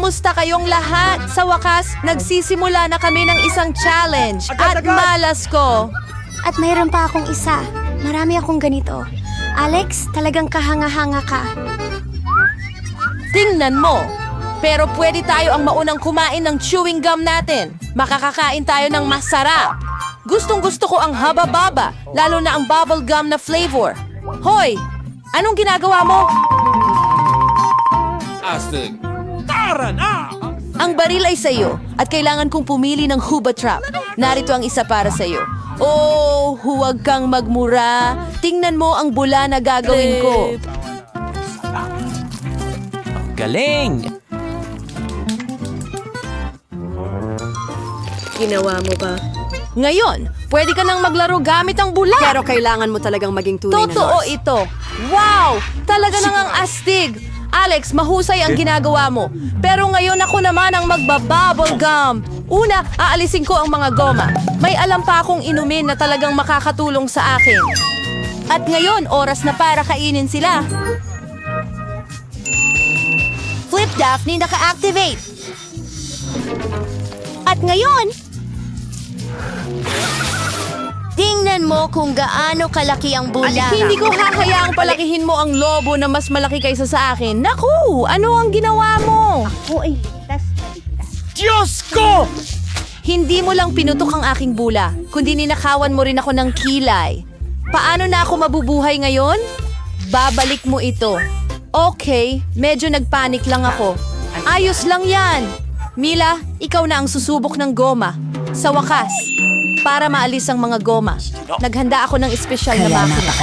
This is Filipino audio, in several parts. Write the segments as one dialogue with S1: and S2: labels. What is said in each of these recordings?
S1: Kamusta kayong lahat? Sa wakas, nagsisimula na kami ng isang challenge. At malas ko.
S2: At mayroon pa akong isa. Marami akong ganito. Alex, talagang kahanga-hanga ka.
S1: Tingnan mo. Pero pwede tayo ang maunang kumain ng chewing gum natin. Makakakain tayo ng masarap. Gustong-gusto ko ang haba-baba, lalo na ang bubble gum na flavor. Hoy! Anong ginagawa mo?
S3: Astig. Tara na!
S1: Ang baril ay sa'yo at kailangan kong pumili ng Huba Trap. Narito ang isa para sa'yo. Oh, huwag kang magmura. Tingnan mo ang bula na gagawin ko.
S3: Galing!
S4: Ginawa mo ba?
S1: Ngayon, pwede ka nang maglaro gamit ang bula.
S4: Pero kailangan mo talagang maging tunay na
S1: Totoo
S4: nurse.
S1: ito. Wow! Talaga nang ang astig. Alex, mahusay ang ginagawa mo. Pero ngayon ako naman ang magbabubble gum. Una, aalisin ko ang mga goma. May alam pa akong inumin na talagang makakatulong sa akin. At ngayon, oras na para kainin sila. Flip Daphne naka-activate.
S2: At ngayon, tingnan mo kung gaano kalaki ang bula.
S1: Hindi ko hahayaang palakihin mo ang lobo na mas malaki kaysa sa akin. Naku, ano ang ginawa mo?
S3: Diyos ko!
S1: Hindi mo lang pinutok ang aking bula, kundi ninakawan mo rin ako ng kilay. Paano na ako mabubuhay ngayon? Babalik mo ito. Okay, medyo nagpanik lang ako. Ayos lang yan. Mila, ikaw na ang susubok ng goma. Sa wakas, para maalis ang mga goma, naghanda ako ng espesyal na makina.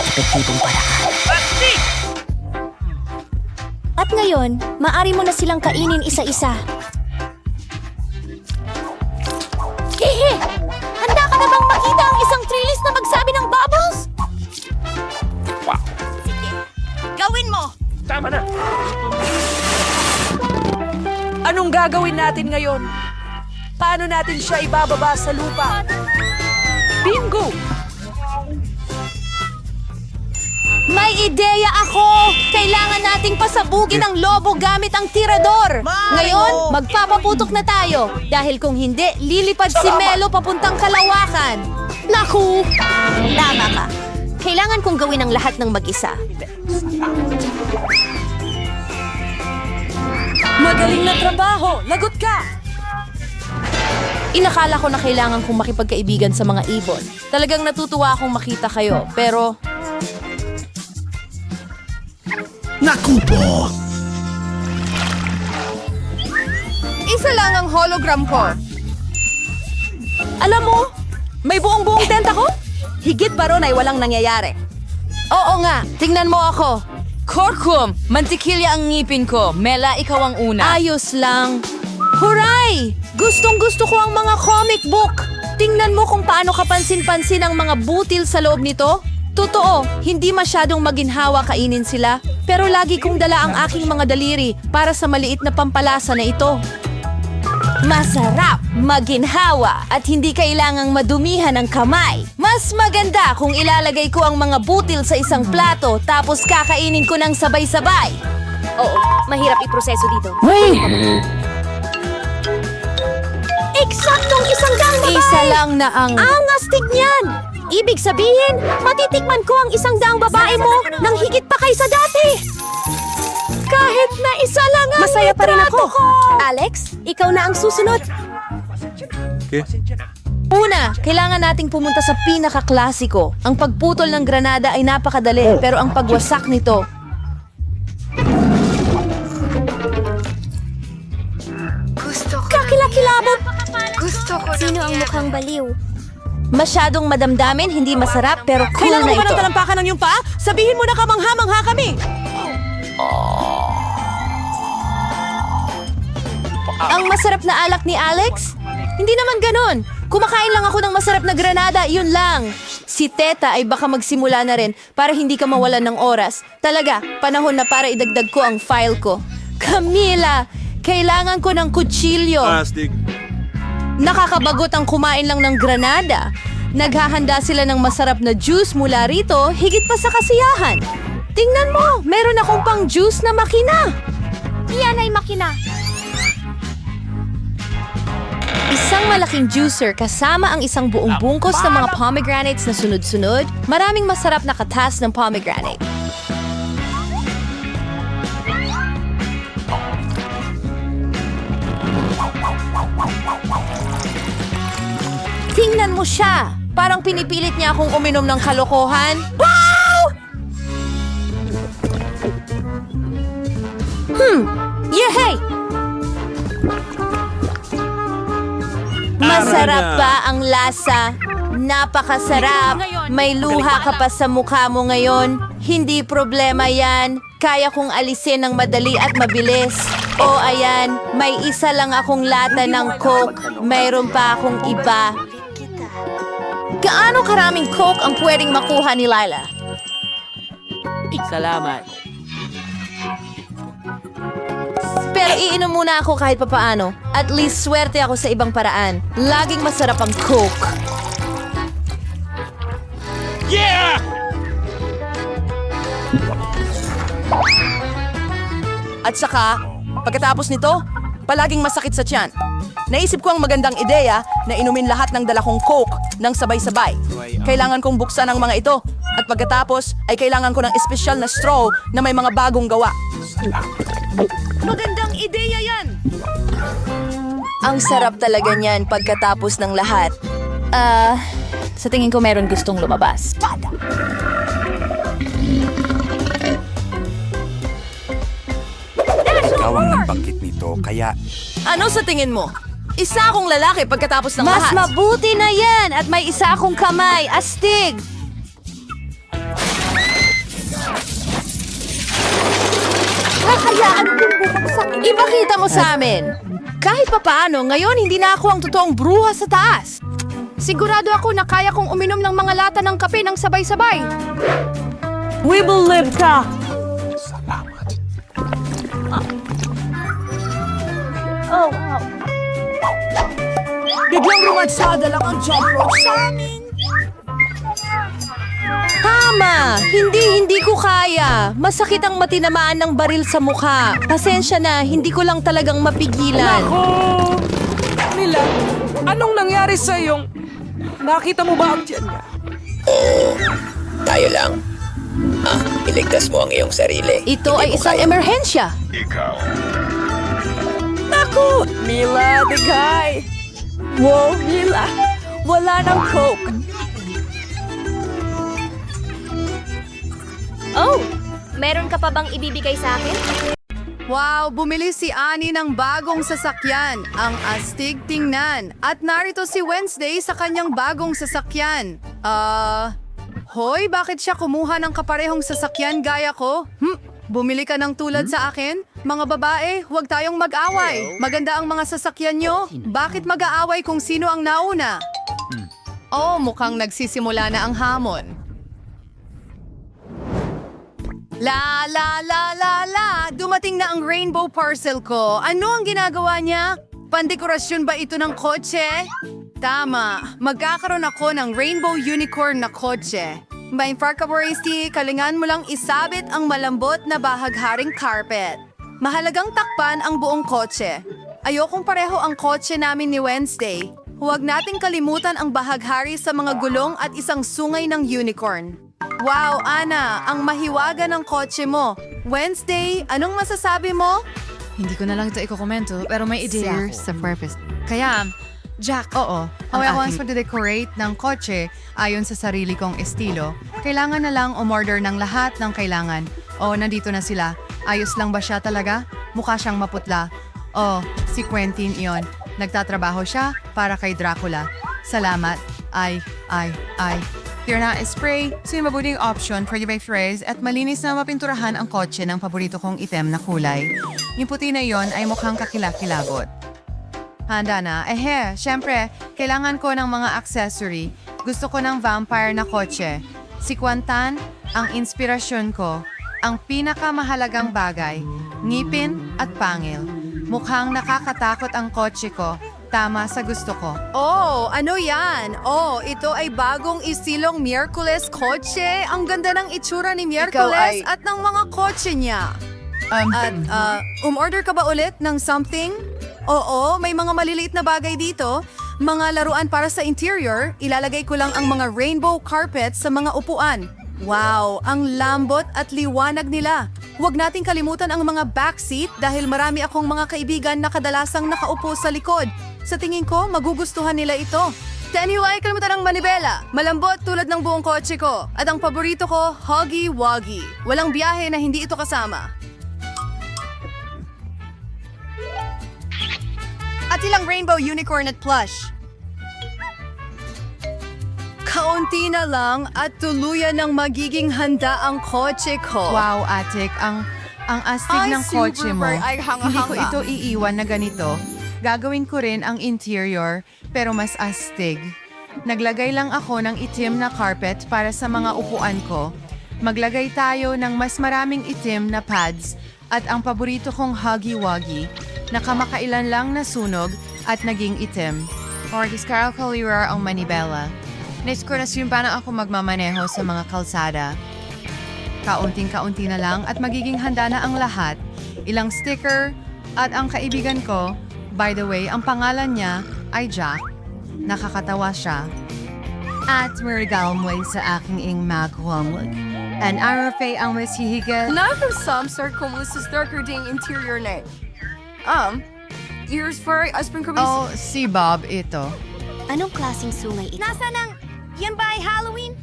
S2: At ngayon, maari mo na silang kainin isa-isa. Hehe! Handa ka na bang makita ang isang trillis na magsabi ng bubbles?
S3: Wow.
S2: Sige, gawin mo!
S3: Tama na!
S4: Anong gagawin natin ngayon? Paano natin siya ibababa sa lupa? Bingo!
S1: May ideya ako! Kailangan nating pasabugin ang lobo gamit ang tirador! Ngayon, magpapaputok na tayo. Dahil kung hindi, lilipad si Melo papuntang Kalawakan. Naku!
S2: Tama ka. Kailangan kong gawin ang lahat ng mag-isa.
S4: Magaling na trabaho! Lagot ka!
S1: Inakala ko na kailangan kong makipagkaibigan sa mga ibon. Talagang natutuwa akong makita kayo, pero...
S3: Naku po!
S1: Isa lang ang hologram ko. Alam mo, may buong-buong tent ako? Higit pa ron ay walang nangyayari. Oo nga, tingnan mo ako. Korkum, mantikilya ang ngipin ko. Mela, ikaw ang una. Ayos lang. Huray! Gustong-gusto ko ang mga comic book. Tingnan mo kung paano kapansin-pansin ang mga butil sa loob nito. Totoo, hindi masyadong maginhawa kainin sila. Pero lagi kong dala ang aking mga daliri para sa maliit na pampalasa na ito. Masarap, maginhawa, at hindi kailangang madumihan ang kamay. Mas maganda kung ilalagay ko ang mga butil sa isang plato tapos kakainin ko ng sabay-sabay.
S2: Oo, mahirap iproseso dito. Eksaktong isang daang babae!
S1: Isa lang na ang...
S2: Ang astig niyan! Ibig sabihin, matitikman ko ang isang daang babae mo nang higit pa kaysa dati! Kahit na isa lang ang
S4: Masaya pa rin
S2: litrato
S4: ako.
S2: ko! Alex, ikaw na ang susunod.
S1: Una, kailangan nating pumunta sa pinaka-klasiko. Ang pagputol ng granada ay napakadali, pero ang pagwasak nito...
S2: Kakilakilabot! Sino ang mukhang baliw?
S1: Masyadong madamdamin, hindi masarap, pero cool
S4: Kailangan
S1: na
S4: mo ba
S1: ito.
S4: ng talampakan ng iyong paa? Sabihin mo na kamangha-mangha kami!
S1: Ang masarap na alak ni Alex? Hindi naman ganon. Kumakain lang ako ng masarap na granada, yun lang. Si Teta ay baka magsimula na rin para hindi ka mawalan ng oras. Talaga, panahon na para idagdag ko ang file ko. Camila, kailangan ko ng kutsilyo.
S3: Astig.
S1: Nakakabagot ang kumain lang ng granada. Naghahanda sila ng masarap na juice mula rito, higit pa sa kasiyahan. Tingnan mo, meron akong pang juice na makina.
S2: Iyan ay makina. Isang malaking juicer kasama ang isang buong bungkos ng mga pomegranates na sunod-sunod. Maraming masarap na katas ng pomegranate.
S1: Tingnan mo siya! Parang pinipilit niya akong uminom ng kalokohan. Wow! Yehey! Masarap ba ang lasa? Napakasarap. May luha ka pa sa mukha mo ngayon. Hindi problema yan. Kaya kong alisin ng madali at mabilis. O ayan, may isa lang akong lata ng Coke. Mayroon pa akong iba. Gaano karaming Coke ang pwedeng makuha ni Lila?
S4: Salamat.
S1: Pero iinom muna ako kahit papaano. At least swerte ako sa ibang paraan. Laging masarap ang Coke.
S3: Yeah!
S4: At saka, pagkatapos nito, palaging masakit sa tiyan. Naisip ko ang magandang ideya na inumin lahat ng dala kong Coke ng sabay-sabay. Kailangan kong buksan ang mga ito. At pagkatapos ay kailangan ko ng espesyal na straw na may mga bagong gawa. Magandang ideya yan!
S1: Ang sarap talaga niyan pagkatapos ng lahat. Sa tingin ko meron gustong lumabas.
S3: Ikaw ang nagbanggit nito, kaya
S4: Ano sa tingin mo? Isa akong lalaki pagkatapos ng
S1: Mas
S4: lahat.
S1: mabuti na yan at may isa akong kamay. Astig! Kakayaan kong bubuksan. Ipakita mo sa amin. Kahit papaano, ngayon hindi na ako ang totoong bruha sa taas.
S2: Sigurado ako na kaya kong uminom ng mga lata ng kape ng sabay-sabay.
S4: We will live ka!
S3: salamat.
S4: Biglang rumadsada lang ang jump rope sa amin.
S1: Tama! Hindi ko kaya. Masakit ang matinamaan ng baril sa mukha. Pasensya na, hindi ko lang talagang mapigilan.
S4: Nila, anong nangyari sa iyong... Nakita mo ba ang tiyan niya?
S5: Tayo lang. Iligtas mo ang iyong sarili.
S1: Ito
S5: Hindi
S1: ay
S5: mo
S1: isang
S5: kaya.
S1: emerhensya.
S4: Naku! Mila, the guy! Wow, Mila! Wala ng Coke!
S2: Oh, meron ka pa bang ibibigay sa akin?
S6: Wow, bumili si Annie ng bagong sasakyan, ang astig tingnan. At narito si Wednesday sa kanyang bagong sasakyan. Hoy, bakit siya kumuha ng kaparehong sasakyan gaya ko? Bumili ka ng tulad sa akin? Mga babae, huwag tayong mag-away. Maganda ang mga sasakyan nyo. Bakit mag-aaway kung sino ang nauna? Oh, mukhang nagsisimula na ang hamon. La la la la la! Dumating na ang rainbow parcel ko. Ano ang ginagawa niya? Pandekorasyon ba ito ng kotse? Tama. Magkakaroon ako ng rainbow unicorn na kotse. May Farcaboresti, kalingan mo lang isabit ang malambot na bahagharing carpet. Mahalagang takpan ang buong kotse. Ayokong pareho ang kotse namin ni Wednesday. Huwag nating kalimutan ang bahaghari sa mga gulong at isang sungay ng unicorn. Wow, Ana, ang mahiwaga ng kotse mo. Wednesday, anong masasabi mo?
S7: Hindi ko na lang ito ikokomento, pero may ideya ako.
S6: Sa purpose. Kaya, Jack, oo.
S7: ang
S6: Once
S7: aking-
S6: mag-decorate ng kotse ayon sa sarili kong estilo, kailangan na lang umorder ng lahat ng kailangan. O, nandito na sila. Ayos lang ba siya talaga? Mukha siyang maputla. O, si Quentin iyon. Nagtatrabaho siya para kay Dracula. Salamat. Ay. Tirna spray, so yung mabuting option for by phrase at malinis na mapinturahan ang kotse ng paborito kong item na kulay. Yung puti na yon ay mukhang kakilakilabot. Handa na? Syempre, kailangan ko ng mga accessory. Gusto ko ng vampire na kotse. Si Kwantan, ang inspirasyon ko. Ang pinakamahalagang bagay, ngipin at pangil. Mukhang nakakatakot ang kotse ko. Tama sa gusto ko. Oh, ano yan? Oh, ito ay bagong istilong Miyerkules kotse. Ang ganda ng itsura ni Miyerkules at ng mga kotse niya. At, umorder ka ba ulit ng something? Oo, may mga maliliit na bagay dito. Mga laruan para sa interior, ilalagay ko lang ang mga rainbow carpet sa mga upuan. Wow, ang lambot at liwanag nila. Huwag nating kalimutan ang mga backseat dahil marami akong mga kaibigan na kadalasang nakaupo sa likod. Sa tingin ko, magugustuhan nila ito. Anyway, kalimutan ang manibela. Malambot tulad ng buong kotse ko. At ang paborito ko, Huggy Wuggy. Walang biyahe na hindi ito kasama. At ilang rainbow unicorn at plush. Kaunti na lang at tuluyan ng magiging handa ang kotse ko.
S8: Wow, Atik, ang astig ng kotse mo.
S6: Ay,
S8: Hindi ko ito iiwan na ganito. Gagawin ko rin ang interior, pero mas astig. Naglagay lang ako ng itim na carpet para sa mga upuan ko. Maglagay tayo ng mas maraming itim na pads at ang paborito kong Huggy Wuggy na kamakailan lang nasunog at naging itim. Orgis Carol Collier ang manibela. Neskurasyon pa na ako magmamaneho sa mga kalsada. Kaunting-kaunti na lang at magiging handa na ang lahat. Ilang sticker at ang kaibigan ko, by the way, ang pangalan niya ay Jack. Nakakatawa siya. At marigal mo sa aking ing magwamag. An arafe ang masihigil.
S4: Not from some sort como sa darker ding interior na. Ears for aspirin ko.
S8: Oh, si Bob ito.
S2: Anong klaseng sungay ito? Nasaan ang... Yan ba ay Halloween?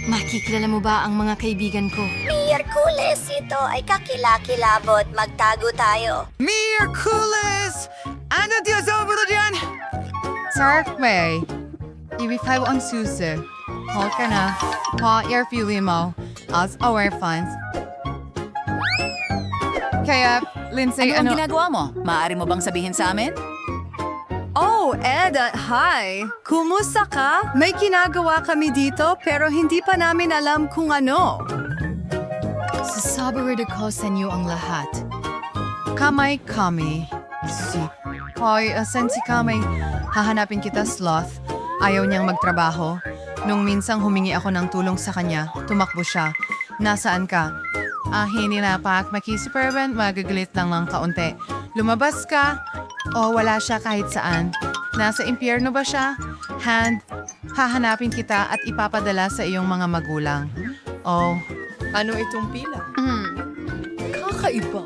S7: Makikilala mo ba ang mga kaibigan ko?
S2: Miyerkules ito ay kakilakilabot. Magtago tayo.
S8: Miraculous! Ano Diyos over the dyan? Sark May, ibig ang susi. Hold ka na. Ha, your feeling mo. As our funds. Kaya, Lindsay,
S1: Ano ang ginagawa mo? Maaari mo bang sabihin sa amin?
S6: Oh, Ed, hi! Kumusta ka? May ginagawa kami dito pero hindi pa namin alam kung ano.
S7: Sasabarid ako sa inyo ang lahat.
S8: Kamay kami. Si. Hoy, asan si Kamay? Hahanapin kita, sloth. Ayaw niyang magtrabaho. Nung minsang humingi ako ng tulong sa kanya, tumakbo siya. Nasaan ka? Hinirapak, makisipervent, magagalit lang ng kaunti. Lumabas ka? O wala siya kahit saan? Nasa impyerno ba siya? Hahanapin kita at ipapadala sa iyong mga magulang. Oh,
S4: Ano itong pila? Kakaiba.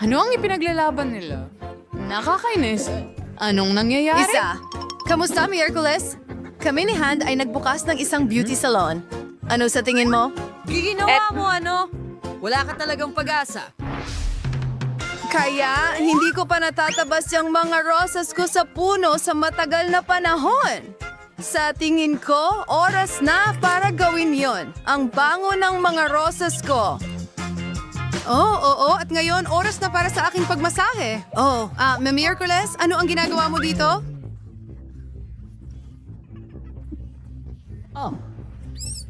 S7: Ano ang ipinaglalaban nila? Nakakainis. Anong nangyayari?
S6: Isa. Kamusta, Miyerkules? Kami ni Hand ay nagbukas ng isang beauty salon. Ano sa tingin mo?
S4: Giginawa mo ano? Wala ka talagang pag-asa.
S6: Kaya, hindi ko pa natatabas yung mga rosas ko sa puno sa matagal na panahon. Sa tingin ko, oras na para gawin yon. Ang bango ng mga rosas ko. Oo, at ngayon, oras na para sa aking pagmasahe. Miyerkules, ano ang ginagawa mo dito?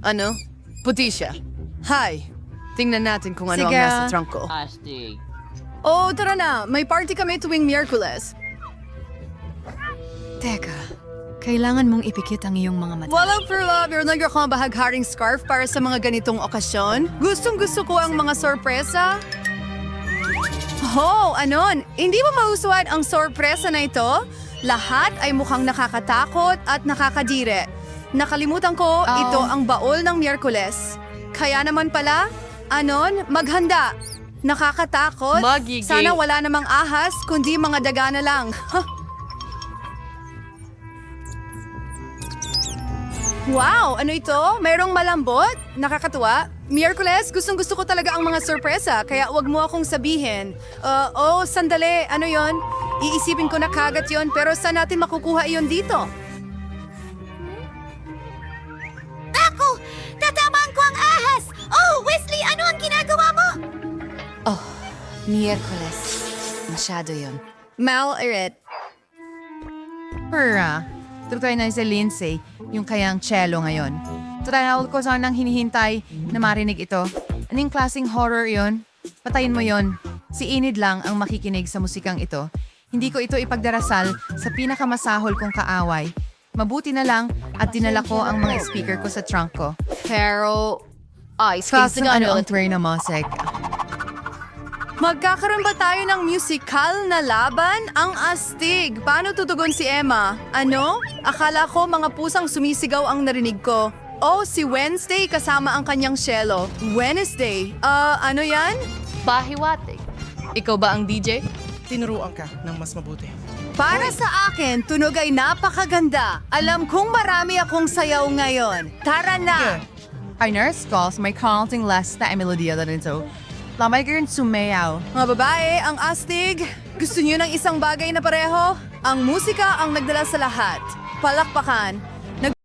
S6: Ano? Puti siya. Hi. Tingnan natin kung ano
S8: Sige.
S6: ang nasa trunk ko. Oh, tara na. May party kami tuwing Miyerkules.
S7: Teka, kailangan mong ipikit ang iyong mga mata.
S6: Walang for love, meron lang akong bahagharing scarf para sa mga ganitong okasyon. Gustong-gusto ko ang mga sorpresa. Oh, anon? Hindi mo mahusuan ang sorpresa na ito? Lahat ay mukhang nakakatakot at nakakadire. Nakalimutan ko, ito ang baol ng Miyerkules. Kaya naman pala, anon, maghanda. Nakakatakot.
S4: Magiging.
S6: Sana wala namang ahas, kundi mga daga na lang. Wow! Ano ito? Mayroong malambot? Nakakatuwa? Miyerkules, gustong-gusto ko talaga ang mga sorpresa, kaya wag mo akong sabihin. Sandali. Ano yon? Iisipin ko na kagat yon, pero saan natin makukuha yon dito?
S2: Ako! Tatamaan ko ang ahas! Oh, Wesley, ano ang ginagawa mo?
S7: Miyerkules. Masyado yon.
S6: Mal, Irit.
S8: Pura. Tutoy na si Lindsay, yung kayang cello ngayon. Tutal ko sanang hinihintay na marinig ito. Anong klaseng horror yon? Patayin mo yon. Si Enid lang ang makikinig sa musikang ito. Hindi ko ito ipagdarasal sa pinakamasahol kong kaaway. Mabuti na lang at dinala ko ang mga speaker ko sa trunk ko.
S7: Pero...
S8: Kasong ano ang tray na musik? Magkakaroon ba tayo ng musical na laban? Ang astig! Paano tutugon si Emma? Ano? Akala ko mga pusang sumisigaw ang narinig ko. Oh, si Wednesday kasama ang kanyang cello. Wednesday? Ano yan?
S1: Bahiwatig. Ikaw ba ang DJ?
S9: Tinuruan ka ng mas mabuti.
S8: Para sa akin, tunog ay napakaganda. Alam kong marami akong sayaw ngayon. Tara na!
S6: Hi, nurse calls. May counting last na melodia na nito. Lamay ka rin sumayaw.
S8: Mga babae, ang astig. Gusto niyo ng isang bagay na pareho? Ang musika ang nagdala sa lahat. Palakpakan.